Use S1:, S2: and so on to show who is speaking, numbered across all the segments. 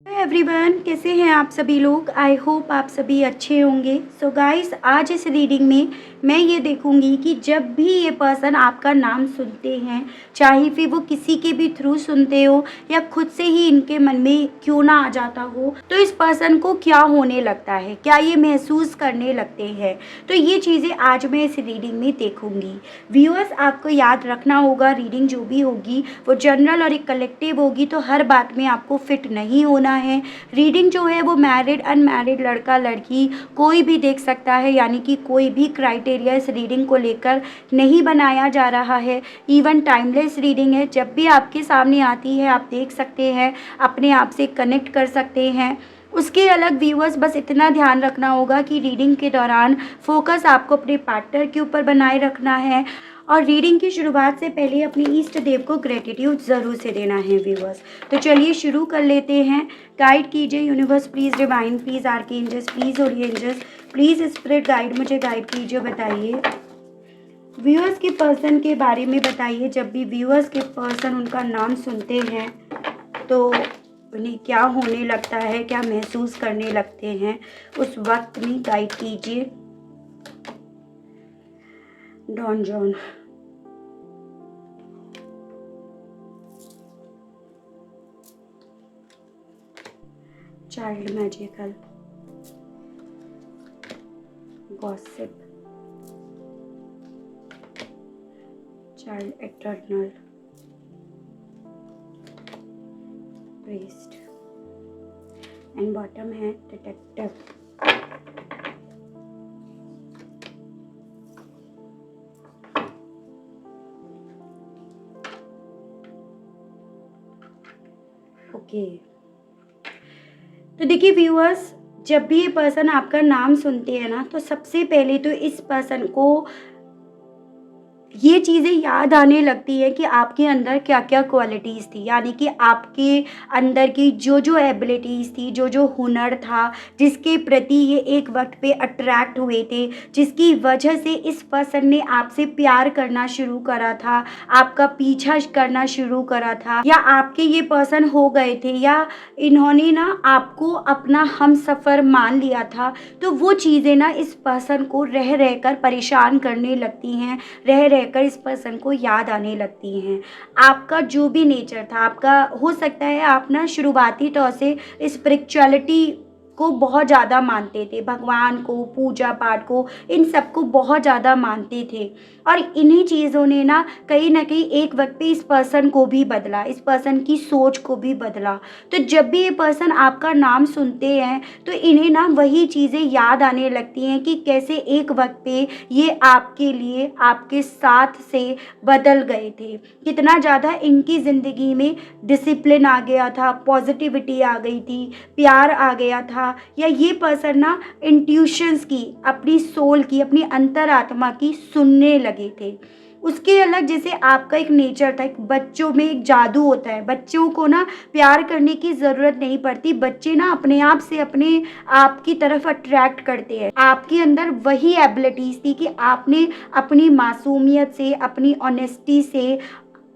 S1: Everyone, कैसे हैं आप सभी लोग। आई होप आप सभी अच्छे होंगे। सो गाइस, आज इस रीडिंग में मैं ये देखूंगी कि जब भी ये पर्सन आपका नाम सुनते हैं, चाहे फिर वो किसी के भी थ्रू सुनते हो या खुद से ही इनके मन में क्यों ना आ जाता हो, तो इस पर्सन को क्या होने लगता है, क्या ये महसूस करने लगते हैं। तो ये चीज़ें आज मैं इस रीडिंग में देखूंगी। व्यूअर्स, आपको याद रखना होगा, रीडिंग जो भी होगी वो जनरल और एक कलेक्टिव होगी, तो हर बात में आपको फिट नहीं होना है। रीडिंग जो है वो मैरिड अनमैरिड, लड़का लड़की कोई भी देख सकता है, यानी कि कोई भी क्राइटेरिया इस रीडिंग को लेकर नहीं बनाया जा रहा है। इवन टाइमलेस रीडिंग है, जब भी आपके सामने आती है आप देख सकते हैं, अपने आप से कनेक्ट कर सकते हैं। उसके अलग व्यूअर्स, बस इतना ध्यान रखना होगा कि रीडिंग के दौरान फोकस आपको अपने पार्टनर के ऊपर बनाए रखना है और रीडिंग की शुरुआत से पहले अपने ईष्ट देव को ग्रेटिट्यूड ज़रूर से देना है व्यूअर्स। तो चलिए शुरू कर लेते हैं। गाइड कीजिए universe please, divine please, archangels please, holy angels please, spirit guide मुझे गाइड कीजिए। बताइए व्यूअर्स के पर्सन के बारे में बताइए। जब भी व्यूअर्स के पर्सन उनका नाम सुनते हैं तो उन्हें क्या होने लगता है, क्या महसूस करने लगते हैं, उस वक्त में गाइड कीजिए। Don John, child magical, gossip, child eternal, priest and bottom है डिटेक्टिव। ओके, तो देखिए व्यूअर्स, जब भी ये पर्सन आपका नाम सुनते हैं ना, तो सबसे पहले तो इस पर्सन को ये चीज़ें याद आने लगती है कि आपके अंदर क्या क्या क्वालिटीज़ थी, यानी कि आपके अंदर की जो जो एबिलिटीज़ थी, जो जो हुनर था, जिसके प्रति ये एक वक्त पे अट्रैक्ट हुए थे, जिसकी वजह से इस पर्सन ने आपसे प्यार करना शुरू करा था, आपका पीछा करना शुरू करा था, या आपके ये पर्सन हो गए थे, या इन्होंने ना आपको अपना हम सफ़र मान लिया था। तो वो चीज़ें ना इस पर्सन को रह रह कर परेशान करने लगती हैं, रह रहकर इस पर्सन को याद आने लगती हैं। आपका जो भी नेचर था, आपका हो सकता है आप ना शुरुआती तौर से स्पिरिचुअलिटी को बहुत ज़्यादा मानते थे, भगवान को, पूजा पाठ को, इन सब को बहुत ज़्यादा मानते थे, और इन्हीं चीज़ों ने ना कहीं एक वक्त पे इस पर्सन को भी बदला, इस पर्सन की सोच को भी बदला। तो जब भी ये पर्सन आपका नाम सुनते हैं तो इन्हें ना वही चीज़ें याद आने लगती हैं कि कैसे एक वक्त पे ये आपके लिए, आपके साथ से बदल गए थे, कितना ज़्यादा इनकी ज़िंदगी में डिसिप्लिन आ गया था, पॉजिटिविटी आ गई थी, प्यार आ गया था, या ये पर्सन ना इंट्यूशंस की, अपनी सोल की, अपनी अंतरात्मा की सुनने लगे थे। उसके अलग जैसे आपका एक नेचर था, एक बच्चों में एक जादू होता है, बच्चों को ना प्यार करने की ज़रूरत नहीं पड़ती, बच्चे ना अपने आप से अपने आप की तरफ अट्रैक्ट करते हैं। आपके अंदर वही एबिलिटीज़ थी कि आपने अपनी मासूमियत से, अपनी ऑनेस्टी से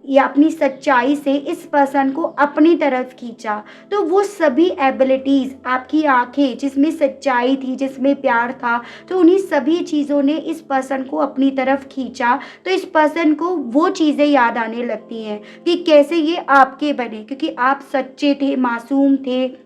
S1: या अपनी सच्चाई से इस पर्सन को अपनी तरफ खींचा। तो वो सभी एबिलिटीज़, आपकी आंखें जिसमें सच्चाई थी, जिसमें प्यार था, तो उन्हीं सभी चीज़ों ने इस पर्सन को अपनी तरफ खींचा। तो इस पर्सन को वो चीज़ें याद आने लगती हैं कि कैसे ये आपके बने, क्योंकि आप सच्चे थे, मासूम थे,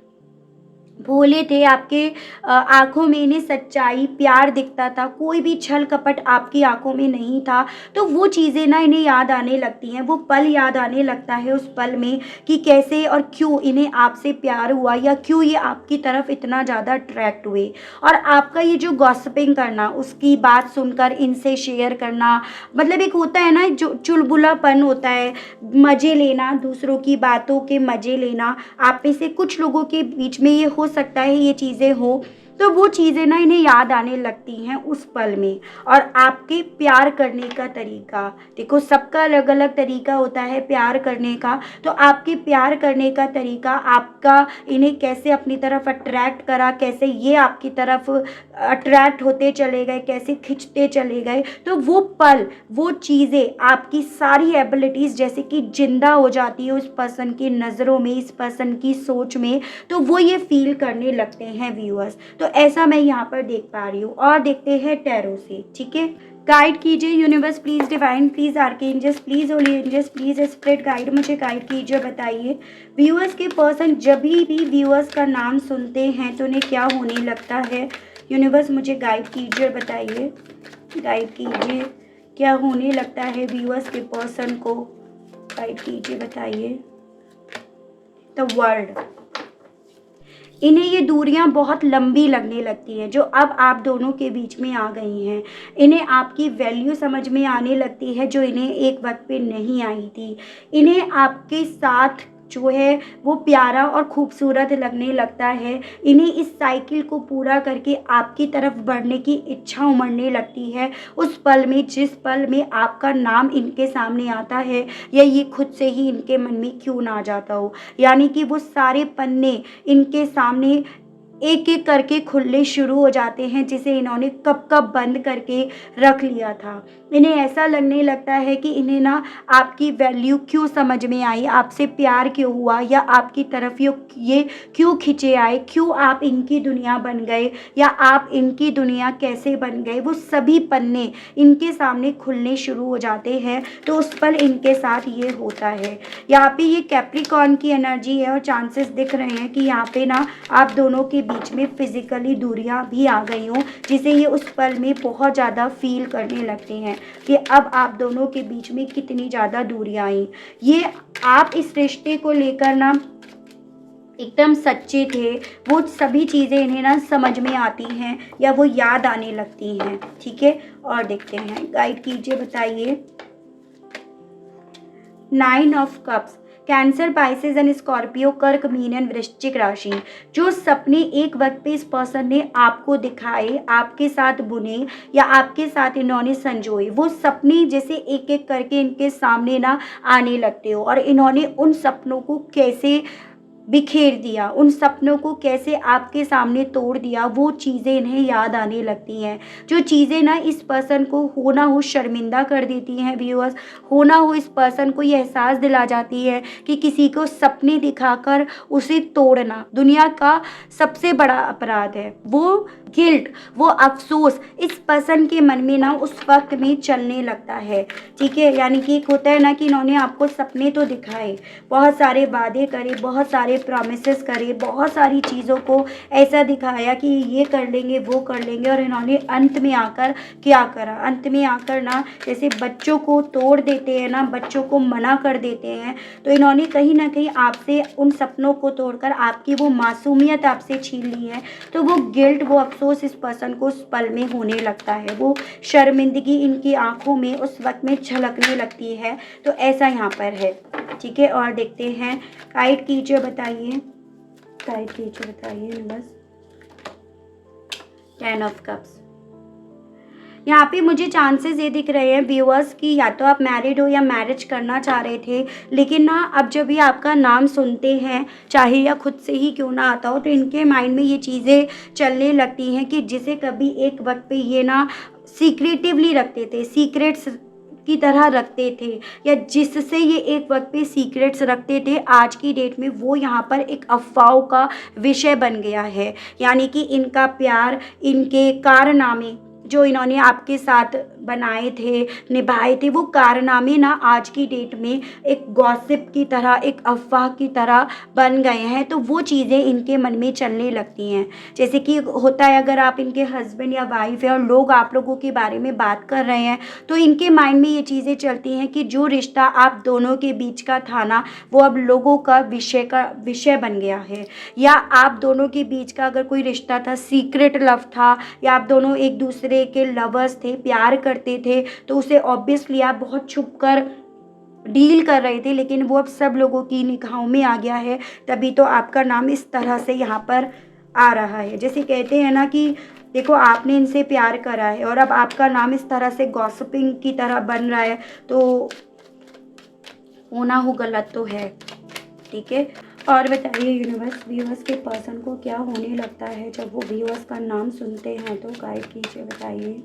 S1: भोले थे, आपके आँखों में इन्हें सच्चाई, प्यार दिखता था, कोई भी छल कपट आपकी आँखों में नहीं था। तो वो चीज़ें ना इन्हें याद आने लगती हैं, वो पल याद आने लगता है उस पल में कि कैसे और क्यों इन्हें आपसे प्यार हुआ, या क्यों ये आपकी तरफ इतना ज़्यादा अट्रैक्ट हुए। और आपका ये जो गॉसिपिंग करना, उसकी बात सुनकर इनसे शेयर करना, मतलब एक होता है ना जो चुलबुलापन होता है, मज़े लेना, दूसरों की बातों के मज़े लेना। आप में से कुछ लोगों के बीच में ये हो सकता है ये चीज़ें हो, तो वो चीज़ें ना इन्हें याद आने लगती हैं उस पल में। और आपके प्यार करने का तरीका, देखो सबका अलग अलग तरीका होता है प्यार करने का, तो आपके प्यार करने का तरीका, आपका इन्हें कैसे अपनी तरफ अट्रैक्ट करा, कैसे ये आपकी तरफ अट्रैक्ट होते चले गए, कैसे खिंचते चले गए, तो वो पल, वो चीज़ें, आपकी सारी एबिलिटीज़ जैसे कि जिंदा हो जाती है उस पर्सन की नज़रों में, इस पर्सन की सोच में, तो वो ये फील करने लगते हैं व्यूअर्स। तो ऐसा मैं यहाँ पर देख पा रही हूँ। और देखते हैं टैरो से, ठीक है। गाइड कीजिए universe, please divine, please archangels, please holy angels, please spirit guide, मुझे गाइड कीजिए, बताइए व्यूअर्स के पर्सन जब भी व्यूअर्स का नाम सुनते हैं तो उन्हें क्या होने लगता है। यूनिवर्स मुझे गाइड कीजिए और बताइए, गाइड कीजिए क्या होने लगता है व्यूअर्स के पर्सन को, गाइड कीजिए, बताइए। द वर्ल्ड, इन्हें ये दूरियां बहुत लंबी लगने लगती हैं जो अब आप दोनों के बीच में आ गई हैं। इन्हें आपकी वैल्यू समझ में आने लगती है जो इन्हें एक वक्त पे नहीं आई थी। इन्हें आपके साथ जो है वो प्यारा और खूबसूरत लगने लगता है। इन्हें इस साइकिल को पूरा करके आपकी तरफ बढ़ने की इच्छा उमड़ने लगती है उस पल में, जिस पल में आपका नाम इनके सामने आता है, या ये खुद से ही इनके मन में क्यों ना आ जाता हो। यानी कि वो सारे पन्ने इनके सामने एक एक करके खुलने शुरू हो जाते हैं जिसे इन्होंने कब कब बंद करके रख लिया था। इन्हें ऐसा लगने लगता है कि इन्हें ना आपकी वैल्यू क्यों समझ में आई, आपसे प्यार क्यों हुआ, या आपकी तरफ ये क्यों खिंचे आए, क्यों आप इनकी दुनिया बन गए, या आप इनकी दुनिया कैसे बन गए। वो सभी पन्ने इनके सामने खुलने शुरू हो जाते हैं। तो उस पल इनके साथ ये होता है। यहाँ पे ये कैप्रिकॉर्न की एनर्जी है और चांसेस दिख रहे हैं कि यहाँ पे ना आप दोनों के बीच में फिजिकली दूरियां भी आ गई हों, जिसे ये उस पल में बहुत ज़्यादा फील करने लगते हैं कि अब आप दोनों के बीच में कितनी ज़्यादा दूरियां आई। ये आप इस रिश्ते को लेकर ना एकदम सच्चे थे, वो सभी चीज़ें इन्हें ना समझ में आती हैं या वो याद आने लगती हैं, ठीक है। और देखते हैं, गाइड कीजिए, बताइए। 9 of cups, cancer, Pisces and Scorpio, कर्क, मीन एंड वृश्चिक राशि। जो सपने एक वक्त पे इस पर्सन ने आपको दिखाए, आपके साथ बुने या आपके साथ इन्होंने संजोए, वो सपने जैसे एक एक करके इनके सामने ना आने लगते हो, और इन्होंने उन सपनों को कैसे बिखेर दिया, उन सपनों को कैसे आपके सामने तोड़ दिया, वो चीज़ें इन्हें याद आने लगती हैं। जो चीज़ें ना इस पर्सन को हो ना हो शर्मिंदा कर देती हैं व्यूअर्स, हो ना हो इस पर्सन को ये एहसास दिला जाती है कि किसी को सपने दिखाकर उसे तोड़ना दुनिया का सबसे बड़ा अपराध है। वो गिल्ट, वो अफसोस इस पर्सन के मन में ना उस वक्त में चलने लगता है, ठीक है। यानी कि एक होता है ना कि इन्होंने आपको सपने तो दिखाए, बहुत सारे वादे करे, बहुत सारे प्रॉमिसेस करे, बहुत सारी चीज़ों को ऐसा दिखाया कि ये कर लेंगे, वो कर लेंगे, और इन्होंने अंत में आकर क्या करा, अंत में आकर ना जैसे बच्चों को तोड़ देते हैं ना, बच्चों को मना कर देते हैं, तो इन्होंने कहीं ना कहीं आपसे उन सपनों को तोड़कर आपकी वो मासूमियत आपसे छीन ली है। तो वो गिल्ट, वो अफसोस इस पर्सन को उस पल में होने लगता है, वो शर्मिंदगी इनकी आंखों में उस वक्त में झलकने लगती है। तो ऐसा यहाँ पर है, ठीक है। और देखते हैं, गाइड कीजिए, बताइए, गाइड कीजिए, बताइए बस। 10 ऑफ कप्स, यहाँ पे मुझे चांसेस ये दिख रहे हैं व्यूअर्स कि या तो आप मैरिड हो या मैरिज करना चाह रहे थे, लेकिन ना अब जब ये आपका नाम सुनते हैं, चाहे या खुद से ही क्यों ना आता हो, तो इनके माइंड में ये चीज़ें चलने लगती हैं कि जिसे कभी एक वक्त पे ये ना सीक्रेटिवली रखते थे, सीक्रेट्स की तरह रखते थे, या जिससे ये एक वक्त पे सीक्रेट्स रखते थे, आज की डेट में वो यहाँ पर एक अफवाहों का विषय बन गया है। यानी कि इनका प्यार, इनके कारनामे जो इन्होंने आपके साथ बनाए थे, निभाए थे, वो कारनामे ना आज की डेट में एक गॉसिप की तरह, एक अफवाह की तरह बन गए हैं। तो वो चीज़ें इनके मन में चलने लगती हैं। जैसे कि होता है, अगर आप इनके हस्बैंड या वाइफ है और लोग आप लोगों के बारे में बात कर रहे हैं, तो इनके माइंड में ये चीज़ें चलती हैं कि जो रिश्ता आप दोनों के बीच का था ना, वो अब लोगों का विषय बन गया है। या आप दोनों के बीच का अगर कोई रिश्ता था, सीक्रेट लव था, या आप दोनों एक दूसरे के लवर्स थे, प्यार करते थे, तो उसे ऑब्वियसली आप बहुत छुप कर डील कर रहे थे, लेकिन वो अब सब लोगों की निगाहों में आ गया है। तभी तो आपका नाम इस तरह से यहाँ पर आ रहा है। जैसे कहते हैं ना कि देखो आपने इनसे प्यार करा है और अब आपका नाम इस तरह से गॉसिपिंग की तरह बन रहा है, तो होना हो गलत तो है। ठीक है, और बताइए यूनिवर्स, व्यूअर्स के पर्सन को क्या होने लगता है जब वो व्यूअर्स का नाम सुनते हैं, तो गाइड कीजिए, बताइए।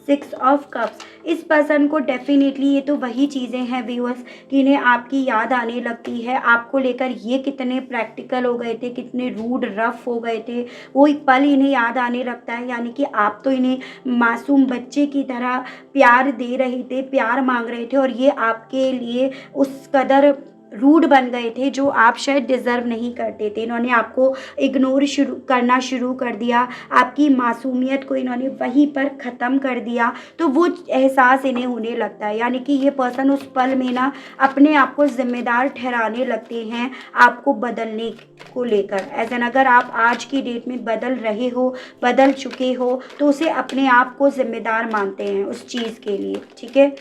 S1: 6 ऑफ कप्स, इस पर्सन को डेफिनेटली ये तो वही चीज़ें हैं व्यूअर्स कि इन्हें आपकी याद आने लगती है। आपको लेकर ये कितने प्रैक्टिकल हो गए थे, कितने रूड रफ हो गए थे, वो एक पल इन्हें याद आने लगता है। यानी कि आप तो इन्हें मासूम बच्चे की तरह प्यार दे रहे थे, प्यार मांग रहे थे, और ये आपके लिए उस कदर रूड बन गए थे जो आप शायद डिज़र्व नहीं करते थे। इन्होंने आपको इग्नोर करना शुरू कर दिया, आपकी मासूमियत को इन्होंने वहीं पर ख़त्म कर दिया। तो वो एहसास इन्हें होने लगता है, यानी कि ये पर्सन उस पल में ना अपने आप को ज़िम्मेदार ठहराने लगते हैं आपको बदलने को लेकर। एज एन अगर आप आज की डेट में बदल रहे हो, बदल चुके हो, तो उसे अपने आप को ज़िम्मेदार मानते हैं उस चीज़ के लिए। ठीक है,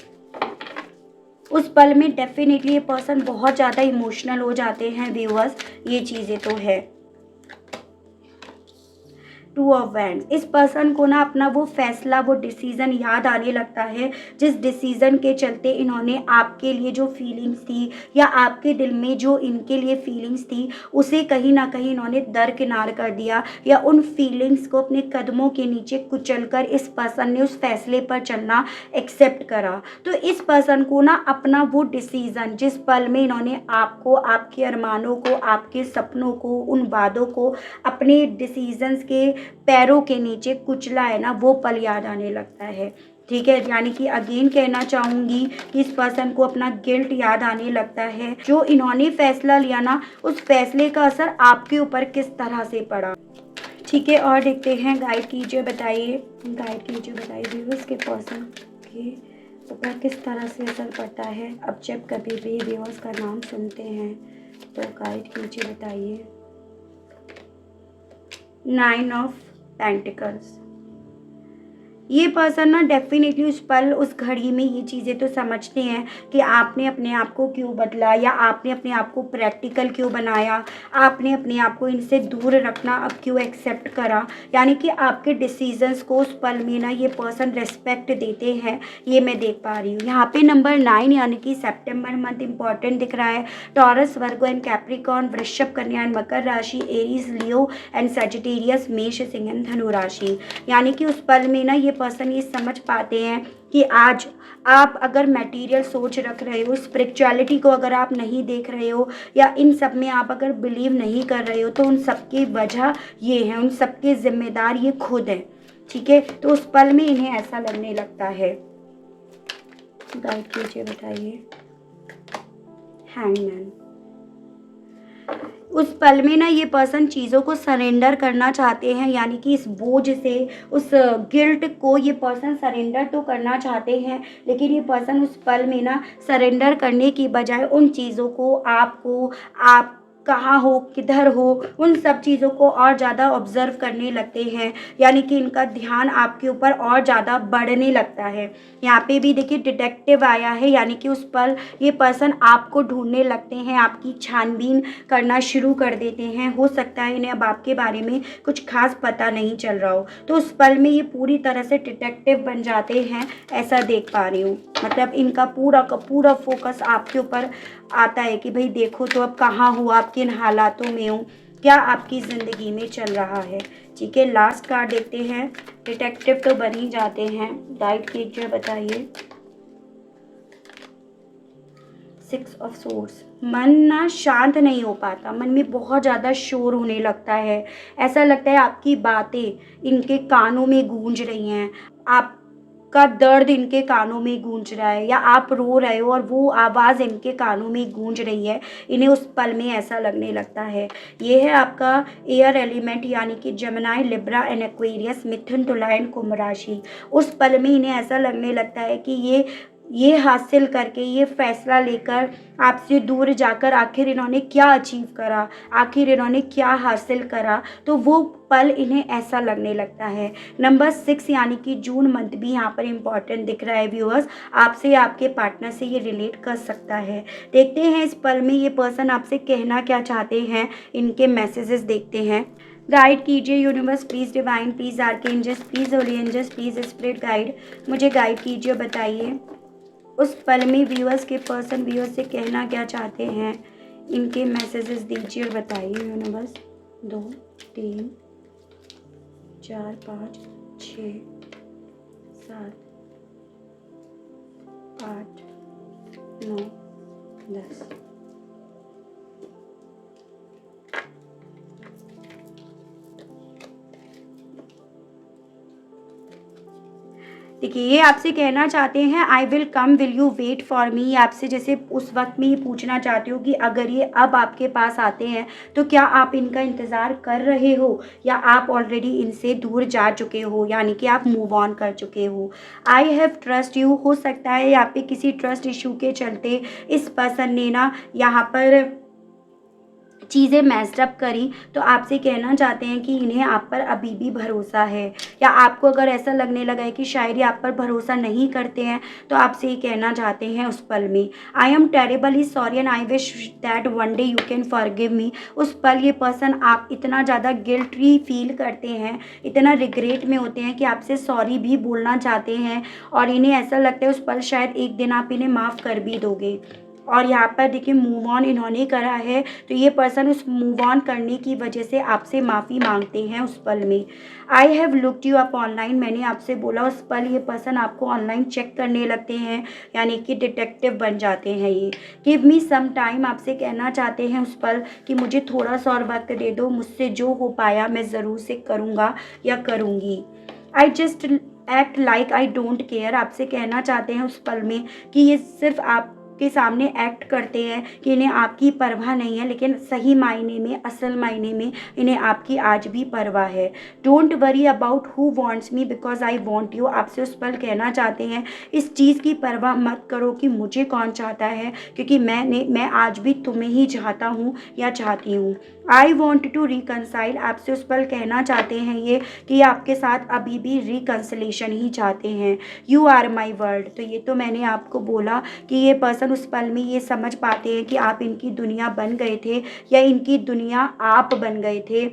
S1: उस पल में डेफिनेटली ये पर्सन बहुत ज़्यादा इमोशनल हो जाते हैं व्यूअर्स, ये चीज़ें तो है। 2 ऑफ वैंड्स, इस पर्सन को ना अपना वो फैसला, वो डिसीज़न याद आने लगता है जिस डिसीज़न के चलते इन्होंने आपके लिए जो फीलिंग्स थी या आपके दिल में जो इनके लिए फीलिंग्स थी उसे कहीं ना कहीं इन्होंने दरकिनार कर दिया, या उन फीलिंग्स को अपने कदमों के नीचे कुचलकर इस पर्सन ने उस फैसले पर चलना एक्सेप्ट करा। तो इस पर्सन को ना अपना वो डिसीज़न, जिस पल में इन्होंने आपको, आपके अरमानों को, आपके सपनों को, उन वादों को अपने डिसीजंस के पैरों के नीचे कुचला है ना, वो पल याद आने लगता है। ठीक है, यानी कि अगेन कहना चाहूँगी कि इस पर्सन को अपना गिल्ट याद आने लगता है। जो इन्होंने फैसला लिया ना, उस फैसले का असर आपके ऊपर किस तरह से पड़ा। ठीक है, और देखते हैं, गाइड कीजिए, बताइए, गाइड कीजिए, बताइए व्यूअर्स के पर्सन के ऊपर किस तरह से असर पड़ता है अब जब कभी भी व्यूअर्स का नाम सुनते हैं, तो गाइड कीजिए, बताइए। 9 ऑफ पेंटिकल्स, ये पर्सन ना डेफिनेटली उस पल, उस घड़ी में ये चीज़ें तो समझते हैं कि आपने अपने आप को क्यों बदला, या आपने अपने आप को प्रैक्टिकल क्यों बनाया, आपने अपने आप को इनसे दूर रखना अब क्यों एक्सेप्ट करा। यानी कि आपके डिसीजंस को उस पल में ना ये पर्सन रेस्पेक्ट देते हैं, ये मैं देख पा रही हूँ। यहाँ पे नंबर 9 यानी कि सेप्टेम्बर मंथ इंपॉर्टेंट दिख रहा है। टॉरस, वर्गो एंड कैप्रिकॉर्न, वृषभ, कन्या एंड मकर राशि, एरीज, लियो एंड सजिटेरियस, मेष, सिंह एंड धनु राशि। यानी कि उस पल में ना ये पर्सन ये समझ पाते हैं कि आज आप अगर मटेरियल सोच रख रहे हो, स्पिरिचुअलिटी को अगर आप नहीं देख रहे हो, या इन सब में आप अगर बिलीव नहीं कर रहे हो, तो उन सब की वजह ये है, उन सब के जिम्मेदार ये खुद है। ठीक है, तो उस पल में इन्हें ऐसा लगने लगता है। गाइड कीजिए, बताइए। हैंगमैन, उस पल में ना ये पर्सन चीज़ों को सरेंडर करना चाहते हैं, यानी कि इस बोझ से, उस गिल्ट को ये पर्सन सरेंडर तो करना चाहते हैं, लेकिन ये पर्सन उस पल में ना सरेंडर करने की बजाय उन चीज़ों को, आपको, आप कहाँ हो, किधर हो, उन सब चीज़ों को और ज़्यादा ऑब्जर्व करने लगते हैं। यानी कि इनका ध्यान आपके ऊपर और ज़्यादा बढ़ने लगता है। यहाँ पे भी देखिए डिटेक्टिव आया है, यानी कि उस पल ये पर्सन आपको ढूंढने लगते हैं, आपकी छानबीन करना शुरू कर देते हैं। हो सकता है इन्हें अब आपके बारे में कुछ खास पता नहीं चल रहा हो, तो उस पल में ये पूरी तरह से डिटेक्टिव बन जाते हैं, ऐसा देख पा रही हूँ। मतलब इनका पूरा का पूरा फोकस आपके ऊपर आता है कि भाई देखो तो अब कहाँ हो, आप किन हालातों में हो, क्या आपकी ज़िंदगी में चल रहा है। ठीक है, लास्ट कार्ड देखते हैं। डिटेक्टिव तो बन ही जाते हैं, गाइड कीजिए, बताइए। 6 ऑफ सोर्स, मन ना शांत नहीं हो पाता, मन में बहुत ज़्यादा शोर होने लगता है। ऐसा लगता है आपकी बातें इनके कानों में गूंज रही हैं, आपका दर्द इनके कानों में गूंज रहा है, या आप रो रहे हो और वो आवाज़ इनके कानों में गूंज रही है। इन्हें उस पल में ऐसा लगने लगता है। ये है आपका एयर एलिमेंट, यानी कि जेमिनी, लिब्रा एंड एक्वेरियस, मिथुन, तुला एंड कुंभ राशि। उस पल में इन्हें ऐसा लगने लगता है कि ये ये हासिल करके, ये फैसला लेकर आपसे दूर जाकर आखिर इन्होंने क्या अचीव करा, आखिर इन्होंने क्या हासिल करा, तो वो पल इन्हें ऐसा लगने लगता है। नंबर 6 यानी कि जून मंथ भी यहाँ पर इम्पॉर्टेंट दिख रहा है व्यूअर्स। आपसे, आपके पार्टनर से ये रिलेट कर सकता है। देखते हैं इस पल में ये पर्सन आपसे कहना क्या चाहते हैं, इनके मैसेजेस देखते हैं। गाइड कीजिए universe, please divine, please archangels, please holy angels, please spirit guide, मुझे गाइड कीजिए, बताइए उस पल में व्यूअर्स के पर्सन व्यूअर्स से कहना क्या चाहते हैं, इनके मैसेजेस दीजिए और बताइए यूनिवर्स। 2 3 4 5 6 7 8 9 10। देखिए, ये आपसे कहना चाहते हैं I will come, will you wait for me. आपसे जैसे उस वक्त में ये पूछना चाहती हूँ कि अगर ये अब आपके पास आते हैं तो क्या आप इनका इंतज़ार कर रहे हो, या आप ऑलरेडी इनसे दूर जा चुके हो, यानी कि आप मूव ऑन कर चुके हो। आई हैव ट्रस्ट यू, हो सकता है यहाँ पे किसी ट्रस्ट इशू के चलते इस पर्सन ने ना यहाँ पर चीज़ें मैस्ड अप करी, तो आपसे कहना चाहते हैं कि इन्हें आप पर अभी भी भरोसा है, या आपको अगर ऐसा लगने लगा है कि शायद ये आप पर भरोसा नहीं करते हैं, तो आपसे ये कहना चाहते हैं उस पल में I am terribly sorry and I wish that one day you can forgive me. उस पल ये पर्सन आप इतना ज़्यादा गिल्टी फील करते हैं, इतना रिग्रेट में होते हैं कि आपसे सॉरी भी बोलना चाहते हैं, और इन्हें ऐसा लगता है उस पल शायद एक दिन आप इन्हें माफ़ कर भी दोगे। और यहाँ पर देखिए मूव ऑन इन्होंने करा है, तो ये पर्सन उस मूव ऑन करने की वजह से आपसे माफ़ी मांगते हैं उस पल में। I have looked you up online, मैंने आपसे बोला, उस पल ये पर्सन आपको ऑनलाइन चेक करने लगते हैं, यानी कि डिटेक्टिव बन जाते हैं ये। गिव मी सम टाइम, आपसे कहना चाहते हैं उस पल कि मुझे थोड़ा सा और वक्त दे दो, मुझसे जो हो पाया मैं ज़रूर से करूँगा या करूँगी। I just act like I don't care, आपसे कहना चाहते हैं उस पल में कि ये सिर्फ आप के सामने एक्ट करते हैं कि इन्हें आपकी परवाह नहीं है, लेकिन सही मायने में, असल मायने में इन्हें आपकी आज भी परवाह है। Don't worry about who wants me because I want you, आपसे उस पल कहना चाहते हैं इस चीज़ की परवाह मत करो कि मुझे कौन चाहता है, क्योंकि मैं आज भी तुम्हें ही चाहता हूँ या चाहती हूँ। आई वॉन्ट टू रिकनसाइल, आपसे उस पल कहना चाहते हैं ये कि आपके साथ अभी भी रिकन्सलेशन ही चाहते हैं। यू आर माई वर्ल्ड, तो ये तो मैंने आपको बोला कि ये पर्सन उस पल में ये समझ पाते हैं कि आप इनकी दुनिया बन गए थे, या इनकी दुनिया आप बन गए थे,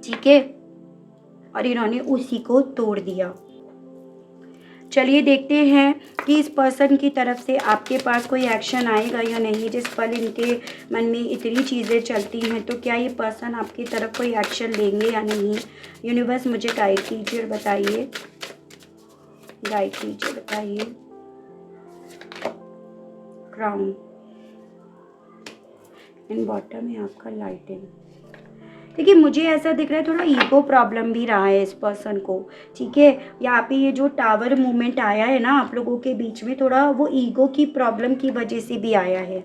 S1: ठीक है, और इन्होंने उसी को तोड़ दिया। चलिए देखते हैं कि इस पर्सन की तरफ से आपके पास कोई एक्शन आएगा या नहीं। जिस पल इनके मन में इतनी चीज़ें चलती हैं, तो क्या ये पर्सन आपकी तरफ कोई एक्शन लेंगे या नहीं। यूनिवर्स मुझे गाइड कीजिए और बताइए, गाइड कीजिए, बताइए। क्राउन एंड बॉटम है आपका लाइटिंग। देखिए मुझे ऐसा दिख रहा है थोड़ा ईगो प्रॉब्लम भी रहा है इस पर्सन को, ठीक है। यहाँ पे ये जो टावर मूवमेंट आया है ना आप लोगों के बीच में, थोड़ा वो ईगो की प्रॉब्लम की वजह से भी आया है।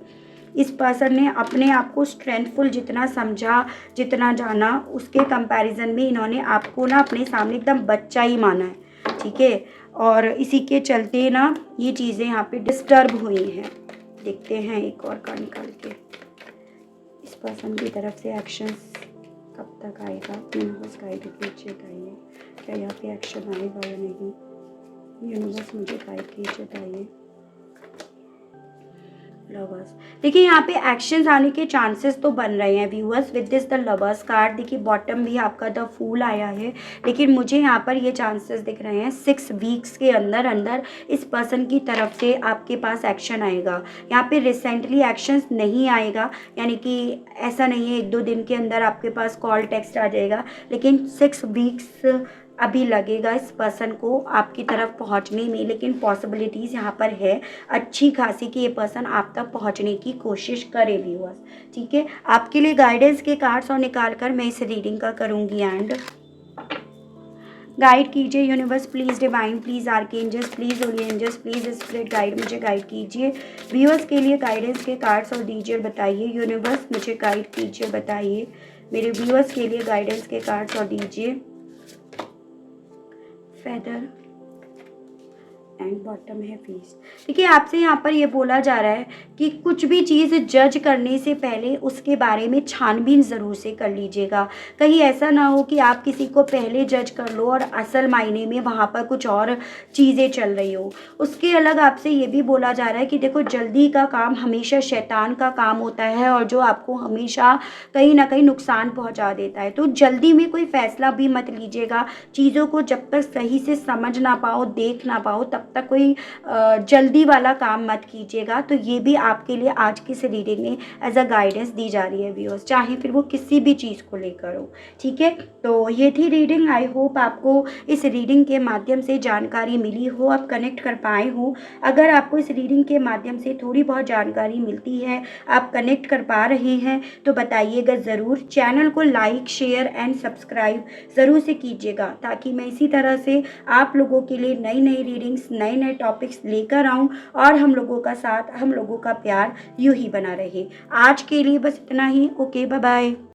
S1: इस पर्सन ने अपने आप को स्ट्रेंथफुल जितना समझा, जितना जाना, उसके कंपैरिजन में इन्होंने आपको ना अपने सामने एकदम बच्चा ही माना है, ठीक है। और इसी के चलते ना ये चीज़ें यहाँ पे डिस्टर्ब हुई हैं। देखते हैं एक और कार्ड निकाल के इस पर्सन की तरफ से एक्शंस कब तक आएगा। यूनिवर्स गाइड कीजिए, बताइए क्या यहाँ पे एक्शन आएगा या नहीं। यूनिवर्स मुझे गाइड कीजिए, बताइए। लवर्स, देखिए यहाँ पे एक्शंस आने के चांसेस तो बन रहे हैं viewers with this the lovers card. देखिए बॉटम भी आपका द फूल आया है, लेकिन मुझे यहाँ पर ये चांसेस दिख रहे हैं 6 वीक्स के अंदर अंदर इस पर्सन की तरफ से आपके पास एक्शन आएगा। यहाँ पे रिसेंटली एक्शंस नहीं आएगा, यानी कि ऐसा नहीं है 1-2 दिन के अंदर आपके पास कॉल टेक्स्ट आ जाएगा, लेकिन 6 वीक्स अभी लगेगा इस पर्सन को आपकी तरफ पहुंचने में। लेकिन पॉसिबिलिटीज़ यहाँ पर है अच्छी खासी कि ये पर्सन आप तक पहुंचने की कोशिश करे व्यूअर्स, ठीक है। आपके लिए गाइडेंस के कार्ड्स और निकाल कर मैं इस रीडिंग का करूँगी एंड गाइड कीजिए universe, please divine, please archangels, please holy angels, please spirit guide, मुझे गाइड कीजिए। व्यूअर्स के लिए गाइडेंस के कार्ड्स और दीजिए और बताइए। यूनिवर्स मुझे गाइड कीजिए, बताइए। मेरे व्यूअर्स के लिए गाइडेंस के कार्ड्स और दीजिए। फेदर, एंड बॉटम है फेस। देखिए आपसे यहाँ पर ये बोला जा रहा है कि कुछ भी चीज़ जज करने से पहले उसके बारे में छानबीन ज़रूर से कर लीजिएगा। कहीं ऐसा ना हो कि आप किसी को पहले जज कर लो और असल मायने में वहाँ पर कुछ और चीज़ें चल रही हो। उसके अलग आपसे ये भी बोला जा रहा है कि देखो जल्दी का काम हमेशा शैतान का काम होता है और जो आपको हमेशा कहीं न कहीं नुकसान पहुँचा देता है। तो जल्दी में कोई फ़ैसला भी मत लीजिएगा। चीज़ों को जब तक सही से समझ ना पाओ, देख ना पाओ, तब तक कोई जल्दी वाला काम मत कीजिएगा। तो ये भी आपके लिए आज की इस रीडिंग में एज़ अ गाइडेंस दी जा रही है व्यूअर्स, चाहे फिर वो किसी भी चीज़ को लेकर हो। ठीक है? तो ये थी रीडिंग। आई होप आपको इस रीडिंग के माध्यम से जानकारी मिली हो, आप कनेक्ट कर पाए हो। अगर आपको इस रीडिंग के माध्यम से थोड़ी बहुत जानकारी मिलती है, आप कनेक्ट कर पा रहे हैं, तो बताइएगा ज़रूर। चैनल को लाइक, शेयर एंड सब्सक्राइब ज़रूर से कीजिएगा, ताकि मैं इसी तरह से आप लोगों के लिए नई नई रीडिंग्स, नए नए टॉपिक्स लेकर आऊँ और हम लोगों का साथ, हम लोगों का प्यार यूं ही बना रहे। आज के लिए बस इतना ही। Okay, bye bye.